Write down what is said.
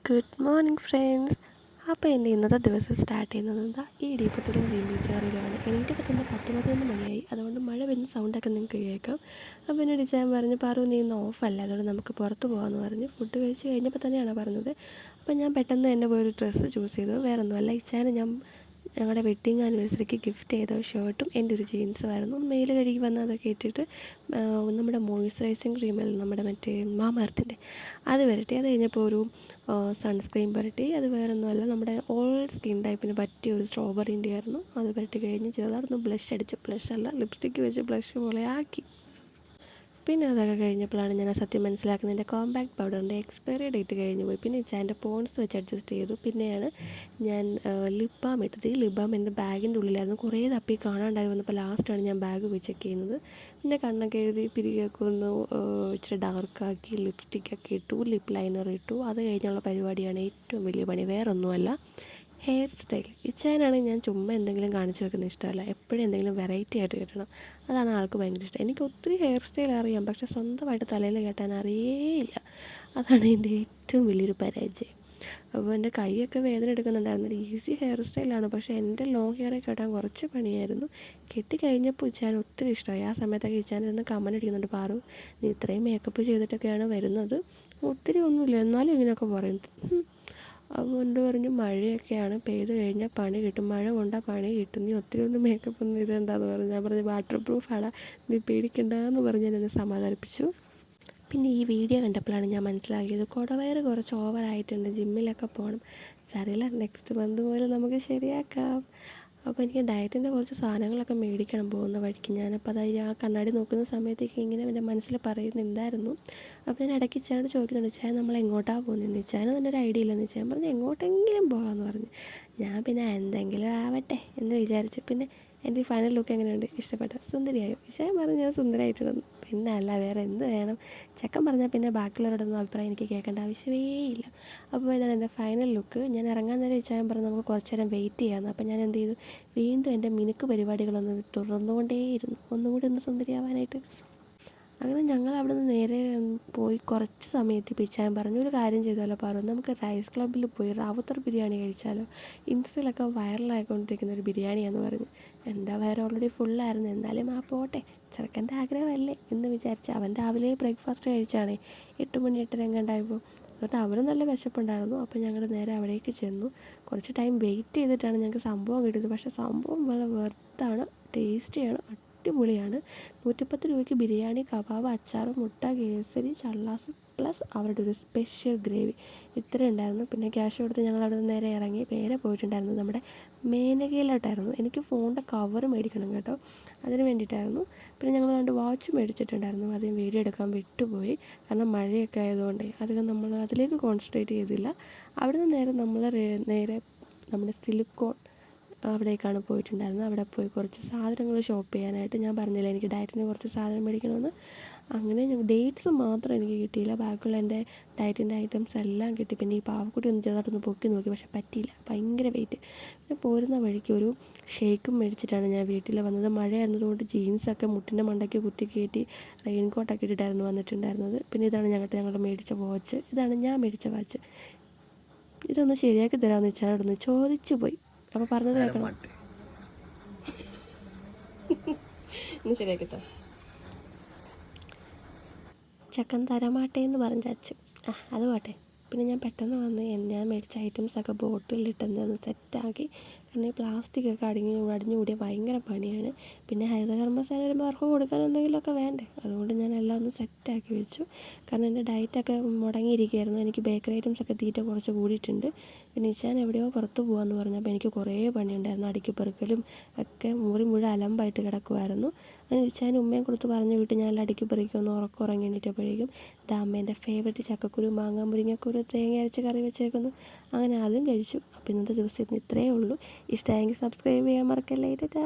Good morning friends. അപ്പോൾ എൻ്റെ ഇന്നത്തെ ദിവസം സ്റ്റാർട്ട് ചെയ്യുന്നത് എന്താ ഈ ഇടിയപ്പത്തിലും ഗ്രീൻ പീസ് കറിയിലുമാണ്. എണീറ്റൊക്കെ തന്നെ 10-11 മണിയായി. അതുകൊണ്ട് മഴ വരുന്ന സൗണ്ടൊക്കെ നിങ്ങൾക്ക് കേൾക്കാം. അപ്പോൾ എന്നോട് ഞാൻ പറഞ്ഞു, പാറു നീ ഇന്ന് ഓഫല്ല, അതുകൊണ്ട് നമുക്ക് പുറത്ത് പോകാമെന്ന് പറഞ്ഞ് ഫുഡ് കഴിച്ച് കഴിഞ്ഞപ്പോൾ തന്നെയാണ് പറഞ്ഞത്. അപ്പോൾ ഞാൻ പെട്ടെന്ന് തന്നെ പോയൊരു ഡ്രസ്സ് ചൂസ് ചെയ്തു. വേറെ ഒന്നുമല്ല, ഇച്ചാന് ഞാൻ ഞങ്ങളുടെ വെഡ്ഡിങ് ആനിവേഴ്സറിക്ക് ഗിഫ്റ്റ് ചെയ്ത ഒരു ഷർട്ടും എൻ്റെ ഒരു ജീൻസുമായിരുന്നു. മെയിൽ കഴുകി വന്ന് അതൊക്കെ ഇട്ടിട്ട് നമ്മുടെ മോയ്സ്ചറൈസിങ് ക്രീമല്ല, നമ്മുടെ മറ്റേ മാമർത്തിൻ്റെ അത് വരട്ടി. അത് കഴിഞ്ഞപ്പോൾ ഒരു സൺസ്ക്രീൻ പുരട്ടി. അത് വേറെ ഒന്നുമല്ല, നമ്മുടെ ഓൾ സ്കിൻ ടൈപ്പിന് പറ്റിയ ഒരു സ്ട്രോബെറിൻ്റെ ആയിരുന്നു. അത് പുരട്ടി കഴിഞ്ഞ് ചെറുതായിരുന്നു ബ്ലഷ് അടിച്ച്, ബ്ലഷല്ല ലിപ്സ്റ്റിക്ക് വെച്ച് ബ്ലഷ് പോലെ ആക്കി. പിന്നെ അതൊക്കെ കഴിഞ്ഞപ്പോഴാണ് ഞാൻ സത്യം മനസ്സിലാക്കുന്നത്, എൻ്റെ കോമ്പാക്ട് പൗഡറിൻ്റെ എക്സ്പയറി ഡേറ്റ് കഴിഞ്ഞ് പോയി. പിന്നെ എൻ്റെ പോൺസ് വെച്ച് അഡ്ജസ്റ്റ് ചെയ്തു. പിന്നെയാണ് ഞാൻ ലിപ് ബാം ഇട്ടത്. ഈ ലിപ് ബാം എൻ്റെ ബാഗിൻ്റെ ഉള്ളിലായിരുന്നു. കുറേ തപ്പി കാണാണ്ടായി വന്നപ്പോൾ ലാസ്റ്റാണ് ഞാൻ ബാഗ് പോയി ചെക്ക് ചെയ്യുന്നത്. പിന്നെ കണ്ണൊക്കെ എഴുതി പിരികൊക്കെ ഒന്ന് ഇച്ചിരി ഡാർക്കാക്കി ലിപ്സ്റ്റിക്കൊക്കെ ഇട്ടു, ലിപ്പ് ലൈനർ ഇട്ടു. അത് കഴിഞ്ഞുള്ള പരിപാടിയാണ് ഏറ്റവും വലിയ പണി. വേറൊന്നുമല്ല, ഹെയർ സ്റ്റൈൽ. ഇച്ചാനാണെങ്കിൽ ഞാൻ ചുമ്മാ എന്തെങ്കിലും കാണിച്ചു വെക്കുന്ന ഇഷ്ടമല്ല, എപ്പോഴും എന്തെങ്കിലും വെറൈറ്റി ആയിട്ട് കിട്ടണം. അതാണ് ആൾക്ക് ഭയങ്കര ഇഷ്ടം. എനിക്ക് ഒത്തിരി ഹെയർ സ്റ്റൈൽ അറിയാം, പക്ഷെ സ്വന്തമായിട്ട് തലയിൽ കെട്ടാൻ അറിയേയില്ല. അതാണ് എൻ്റെ ഏറ്റവും വലിയൊരു പരാജയം. അപ്പോൾ എൻ്റെ കൈയൊക്കെ വേദന എടുക്കുന്നുണ്ടായിരുന്നു. ഒരു ഈസി ഹെയർ സ്റ്റൈലാണ്, പക്ഷേ എൻ്റെ ലോങ് ഹെയറെ കെട്ടാൻ കുറച്ച് പണിയായിരുന്നു. കെട്ടിക്കഴിഞ്ഞപ്പോൾ ഇച്ചാൻ ഒത്തിരി ഇഷ്ടമായി. ആ സമയത്തൊക്കെ ഇച്ചാനിരുന്ന് കമൻ്റ് അടിക്കുന്നുണ്ട്, പാറു നീ ഇത്രയും മേക്കപ്പ് ചെയ്തിട്ടൊക്കെയാണ് വരുന്നത്, ഒത്തിരി ഒന്നുമില്ല എന്നാലും ഇങ്ങനെയൊക്കെ പറയും. അതുകൊണ്ട് പറഞ്ഞു, മഴയൊക്കെയാണ്, പെയ്ത് കഴിഞ്ഞാൽ പണി കിട്ടും, മഴ കൊണ്ടാൽ പണി കിട്ടും, നീ ഒത്തിരി ഒന്നും മേക്കപ്പ് ഒന്നും ഇടണ്ടെന്ന് പറഞ്ഞു. ഞാൻ പറഞ്ഞു വാട്ടർ പ്രൂഫാണ്, നീ പേടിക്കണ്ടെന്ന് പറഞ്ഞ് ഞാൻ എന്നെ സമാധാനിപ്പിച്ചു. പിന്നെ ഈ വീഡിയോ കണ്ടപ്പോഴാണ് ഞാൻ മനസ്സിലാക്കിയത്, കുടവയറ് കുറച്ച് ഓവറായിട്ടുണ്ട്, ജിമ്മിലൊക്കെ പോകണം. സാരമില്ല, നെക്സ്റ്റ് മന്ത് മുതൽ നമുക്ക് ശരിയാക്കാം. അപ്പോൾ എനിക്ക് ഡയറ്റിൻ്റെ കുറച്ച് സാധനങ്ങളൊക്കെ മേടിക്കണം പോകുന്ന വഴിക്ക്. ഞാനപ്പോൾ അതായത് ആ കണ്ണാടി നോക്കുന്ന സമയത്തേക്ക് ഇങ്ങനെ എൻ്റെ മനസ്സിൽ പറയുന്നുണ്ടായിരുന്നു. അപ്പോൾ ഞാൻ ഇടയ്ക്ക് ഇച്ചാനോട് ചോദിക്കുന്നുണ്ട്, ഇച്ചാൻ നമ്മൾ എങ്ങോട്ടാണ് പോകുന്നതെന്ന്. ഇച്ചാനും തന്നെ ഒരു ഐഡിയ ഇല്ലെന്ന്. ഇച്ചാൻ പറഞ്ഞു എങ്ങോട്ടെങ്കിലും പോകാമെന്ന് പറഞ്ഞു. ഞാൻ പിന്നെ എന്തെങ്കിലും ആവട്ടെ എന്ന് വിചാരിച്ചു. പിന്നെ എൻ്റെ ഫൈനൽ ലുക്ക് എങ്ങനെയുണ്ട്, ഇഷ്ടപ്പെട്ട സുന്ദരിയായോ? ഇച്ചാൻ പറഞ്ഞു ഞാൻ സുന്ദരമായിട്ടുണ്ടെന്ന്. പിന്നെ അല്ല വേറെ എന്ത് വേണം, ചെക്കൻ പറഞ്ഞാൽ പിന്നെ ബാക്കിയുള്ളവരോടൊന്നും അഭിപ്രായം എനിക്ക് കേൾക്കേണ്ട ആവശ്യമേ ഇല്ല. അപ്പോൾ ഇതാണ് എൻ്റെ ഫൈനൽ ലുക്ക്. ഞാൻ ഇറങ്ങാൻ നേരം ഇച്ചാൻ പറഞ്ഞു നമുക്ക് കുറച്ച് നേരം വെയിറ്റ് ചെയ്യാമെന്ന്. അപ്പോൾ ഞാൻ എന്ത് ചെയ്തു, വീണ്ടും എൻ്റെ മിനുക്ക് പരിപാടികളൊന്ന് തുടർന്നുകൊണ്ടേയിരുന്നു, ഒന്നും കൂടി ഒന്ന് സുന്ദരിയാവാനായിട്ട്. അങ്ങനെ ഞങ്ങൾ അവിടെ നിന്ന് നേരെ പോയി കുറച്ച് സമയത്ത് ഇച്ചാൻ പറഞ്ഞു, ഒരു കാര്യം ചെയ്താലോ പാറു, നമുക്ക് റൈസ് ക്ലബ്ബിൽ പോയി റാവുത്തർ ബിരിയാണി കഴിച്ചാലോ, ഇൻസ്റ്റയിലൊക്കെ വൈറലായിക്കൊണ്ടിരിക്കുന്ന ഒരു ബിരിയാണിയാണെന്ന് പറഞ്ഞു. എൻ്റെ വയറ് ഓൾറെഡി ഫുള്ളായിരുന്നു, എന്നാലും ആ പോട്ടെ, ചെറുക്കൻ്റെ ആഗ്രഹമല്ലേ എന്ന് വിചാരിച്ച് അവൻ രാവിലെ ബ്രേക്ക്ഫാസ്റ്റ് കഴിച്ചാണേ 8 മണി 8:30 എങ്ങാണ്ടായപ്പോൾ. എന്നിട്ട് അവനും നല്ല വിശപ്പുണ്ടായിരുന്നു. അപ്പോൾ ഞങ്ങൾ നേരെ അവിടേക്ക് ചെന്നു. കുറച്ച് ടൈം വെയിറ്റ് ചെയ്തിട്ടാണ് ഞങ്ങൾക്ക് സംഭവം കിട്ടിയത്. പക്ഷേ സംഭവം വളരെ വെർത്താണ്, ടേസ്റ്റിയാണ്, അടിപൊളിയാണ്. 110 രൂപയ്ക്ക് ബിരിയാണി, കബാബ്, അച്ചാർ, മുട്ട, കേസരി, ചള്ളാസ് പ്ലസ് അവരുടെ ഒരു സ്പെഷ്യൽ ഗ്രേവി, ഇത്രയും ഉണ്ടായിരുന്നു. പിന്നെ ക്യാഷ് കൊടുത്ത് ഞങ്ങൾ അവിടെ നിന്ന് നേരെ ഇറങ്ങി നേരെ പോയിട്ടുണ്ടായിരുന്നു നമ്മുടെ മേനകയിലോട്ടായിരുന്നു. എനിക്ക് ഫോണിൻ്റെ കവർ മേടിക്കണം കേട്ടോ, അതിന് വേണ്ടിയിട്ടായിരുന്നു. പിന്നെ ഞങ്ങൾ 2 വാച്ച് മേടിച്ചിട്ടുണ്ടായിരുന്നു, അധികം വീഡിയോ എടുക്കാൻ വിട്ടുപോയി, കാരണം മഴയൊക്കെ ആയതുകൊണ്ട് അധികം നമ്മൾ അതിലേക്ക് കോൺസെൻട്രേറ്റ് ചെയ്തില്ല. അവിടെ നിന്ന് നേരെ നമ്മുടെ സിലിക്കോൺ അവിടേക്കാണ് പോയിട്ടുണ്ടായിരുന്നത്. അവിടെ പോയി കുറച്ച് സാധനങ്ങൾ ഷോപ്പ് ചെയ്യാനായിട്ട്. ഞാൻ പറഞ്ഞില്ല എനിക്ക് ഡയറ്റിന് കുറച്ച് സാധനം മേടിക്കണമെന്ന്. അങ്ങനെ ഡേറ്റ്സ് മാത്രം എനിക്ക് കിട്ടിയില്ല, ബാക്കിയുള്ള എൻ്റെ ഡയറ്റിൻ്റെ ഐറ്റംസ് എല്ലാം കിട്ടി. പിന്നെ ഈ പാവക്കുട്ടി ഒന്ന് ചെറുതായിട്ടൊന്ന് പൊക്കി നോക്കി, പക്ഷേ പറ്റിയില്ല, ഭയങ്കര വെയിറ്റ്. പിന്നെ പോരുന്ന വഴിക്ക് ഒരു ഷേക്കും മേടിച്ചിട്ടാണ് ഞാൻ വീട്ടിൽ വന്നത്. മഴയായിരുന്നതുകൊണ്ട് ജീൻസൊക്കെ മുട്ടിൻ്റെ മണ്ടയ്ക്ക് കുത്തി കയറ്റി റെയിൻകോട്ടൊക്കെ ഇട്ടിട്ടായിരുന്നു വന്നിട്ടുണ്ടായിരുന്നത്. പിന്നെ ഇതാണ് ഞങ്ങൾ മേടിച്ച വാച്ച്, ഇതാണ് ഞാൻ മേടിച്ച വാച്ച്. ഇതൊന്ന് ശരിയാക്കി തരാമെന്ന് വെച്ചാൽ ചോദിച്ചു പോയി. അപ്പോൾ പറഞ്ഞത് കേൾക്കണം, ഇന്ന് ശരിയാക്കിത്തോ. ചക്കൻ തരമാട്ടെ എന്ന് പറഞ്ഞ അച്ഛൻ, അത് പോട്ടെ. പിന്നെ ഞാൻ പെട്ടെന്ന് വന്ന് ഞാൻ മേടിച്ച ഐറ്റംസൊക്കെ ബോട്ടിലിട്ടൊന്ന് സെറ്റാക്കി. കാരണം ഈ പ്ലാസ്റ്റിക്കൊക്കെ അടിഞ്ഞുകൂടിയ ഭയങ്കര പണിയാണ്. പിന്നെ ഹരിതകർമ്മസേന വരുമ്പോൾ അവർക്ക് കൊടുക്കാൻ എന്തെങ്കിലുമൊക്കെ വേണ്ടേ, അതുകൊണ്ട് ഞാൻ എല്ലാം ഒന്ന് സെറ്റാക്കി വെച്ചു. കാരണം എൻ്റെ ഡയറ്റൊക്കെ മുടങ്ങിയിരിക്കുകയായിരുന്നു. എനിക്ക് ബേക്കറി ഐറ്റംസൊക്കെ തീറ്റ കുറച്ച് കൂടിയിട്ടുണ്ട്. പിന്നെ ഇച്ചാൻ എവിടെയോ പുറത്ത് പോകാമെന്ന് പറഞ്ഞപ്പോൾ എനിക്ക് കുറേ പണിയുണ്ടായിരുന്നു, അടുക്കി പെറുക്കലും ഒക്കെ മുഴുവൻ അലമ്പായിട്ട് കിടക്കുമായിരുന്നു. അങ്ങനെ ഇച്ചാനും ഉമ്മയും കൊടുത്ത് പറഞ്ഞു വിട്ട് ഞാൻ എല്ലാം അടുക്കി പെറുക്കി ഒന്ന് ഉറങ്ങി എണീറ്റപ്പോഴേക്കും അമ്മേൻ്റെ ഫേവറേറ്റ് ചക്കക്കുരു, മാങ്ങ, മുരിങ്ങക്കുരു തേങ്ങ അരച്ച് കറി വെച്ചേക്കുന്നു. അങ്ങനെ അതും കഴിച്ചു. അപ്പോൾ ഇന്നത്തെ ദിവസം ഇത്രയേ ഉള്ളൂ. ഇഷ്ടമായെങ്കിൽ സബ്സ്ക്രൈബ് ചെയ്യാൻ മറക്കല്ലേ. ടാറ്റാ.